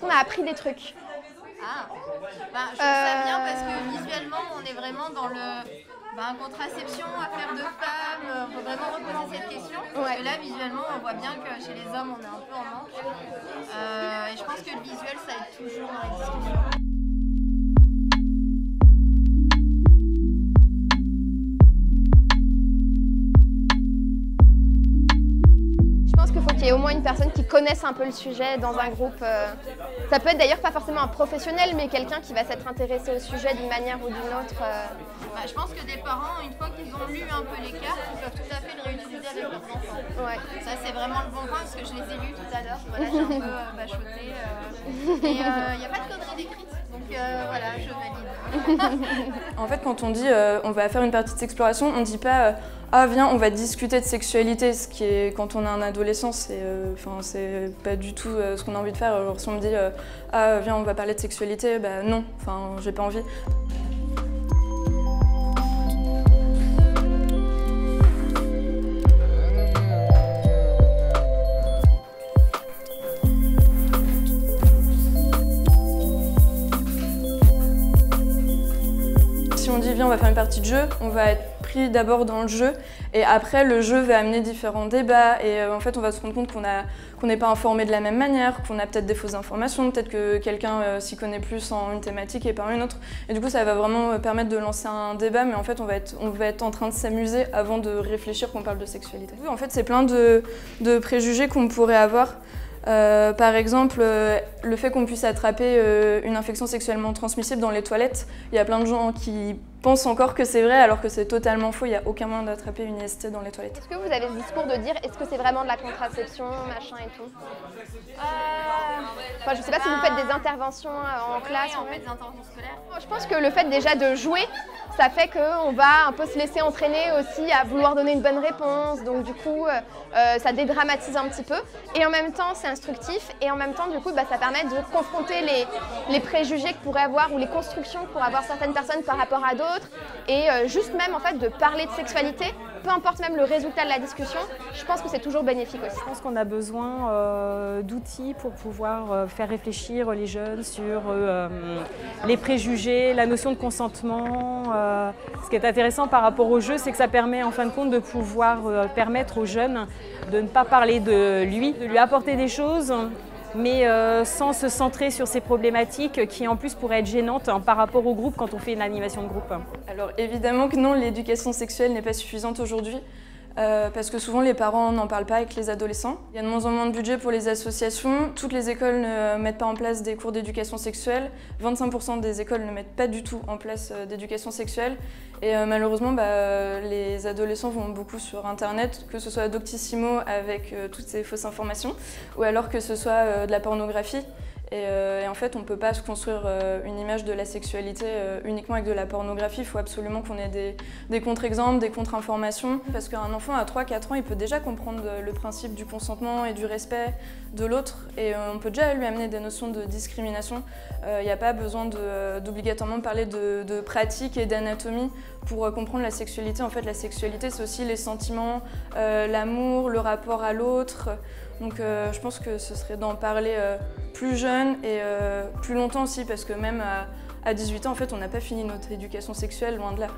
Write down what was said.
qu'on a appris des trucs. Ah, je trouve ça bien parce que visuellement, on est vraiment dans le contraception, affaire de femmes, on peut vraiment reposer cette question. Parce que là, visuellement, on voit bien que chez les hommes, on est un peu en manque. Et je pense que le visuel, ça aide toujours dans les discussions. Il y a au moins une personne qui connaisse un peu le sujet dans un groupe. Ça peut être d'ailleurs pas forcément un professionnel, mais quelqu'un qui va s'être intéressé au sujet d'une manière ou d'une autre. Je pense que des parents, une fois qu'ils ont lu un peu les cartes, ils peuvent tout à fait le réutiliser avec leurs enfants. Ouais. Ça, c'est vraiment le bon point parce que je les ai lus tout à l'heure. Voilà, j'ai un peu bachoté. Et il n'y a pas de conneries décrites. Donc voilà, je valide. En fait, quand on dit on va faire une partie d'exploration, on ne dit pas ah viens, on va discuter de sexualité, ce qui est quand on est un adolescent, c'est pas du tout ce qu'on a envie de faire. Alors si on me dit ah viens, on va parler de sexualité, bah non, j'ai pas envie. Si on dit viens, on va faire une partie de jeu, on va être pris d'abord dans le jeu et après le jeu va amener différents débats et en fait on va se rendre compte qu'on n'est pas informé de la même manière, qu'on a peut-être des fausses informations, peut-être que quelqu'un s'y connaît plus en une thématique et pas en une autre. Et du coup ça va vraiment permettre de lancer un débat, mais en fait on va être en train de s'amuser avant de réfléchir qu'on parle de sexualité. En fait c'est plein de préjugés qu'on pourrait avoir. Par exemple, le fait qu'on puisse attraper une infection sexuellement transmissible dans les toilettes, il y a plein de gens qui pensent encore que c'est vrai alors que c'est totalement faux, il n'y a aucun moyen d'attraper une IST dans les toilettes. Est-ce que vous avez ce discours de dire est-ce que c'est vraiment de la contraception, machin et tout? Je ne sais pas si vous faites des interventions en classe. Oui, on fait des interventions scolaires. Je pense que le fait déjà de jouer, ça fait qu'on va un peu se laisser entraîner aussi à vouloir donner une bonne réponse. Donc du coup, ça dédramatise un petit peu. Et en même temps, c'est instructif. Et en même temps, du coup, ça permet de confronter les préjugés que pourraient avoir ou les constructions que pourraient avoir certaines personnes par rapport à d'autres. Et juste même en fait de parler de sexualité, peu importe même le résultat de la discussion, je pense que c'est toujours bénéfique aussi. Je pense qu'on a besoin d'outils pour pouvoir faire réfléchir les jeunes sur les préjugés, la notion de consentement. Ce qui est intéressant par rapport au jeu, c'est que ça permet en fin de compte de pouvoir permettre aux jeunes de ne pas parler de lui apporter des choses, mais sans se centrer sur ces problématiques qui en plus pourraient être gênantes par rapport au groupe quand on fait une animation de groupe. Alors évidemment que non, l'éducation sexuelle n'est pas suffisante aujourd'hui. Parce que souvent les parents n'en parlent pas avec les adolescents. Il y a de moins en moins de budget pour les associations, toutes les écoles ne mettent pas en place des cours d'éducation sexuelle, 25% des écoles ne mettent pas du tout en place d'éducation sexuelle et malheureusement les adolescents vont beaucoup sur internet, que ce soit Doctissimo avec toutes ces fausses informations ou alors que ce soit de la pornographie. Et en fait, on ne peut pas se construire une image de la sexualité uniquement avec de la pornographie. Il faut absolument qu'on ait des contre-exemples, des contre-informations. Parce qu'un enfant à 3-4 ans, il peut déjà comprendre le principe du consentement et du respect de l'autre. Et on peut déjà lui amener des notions de discrimination. Il n'y a pas besoin d'obligatoirement parler de pratique et d'anatomie pour comprendre la sexualité. En fait, la sexualité, c'est aussi les sentiments, l'amour, le rapport à l'autre. Donc je pense que ce serait d'en parler plus jeune et plus longtemps aussi, parce que même à 18 ans, en fait, on n'a pas fini notre éducation sexuelle, loin de là.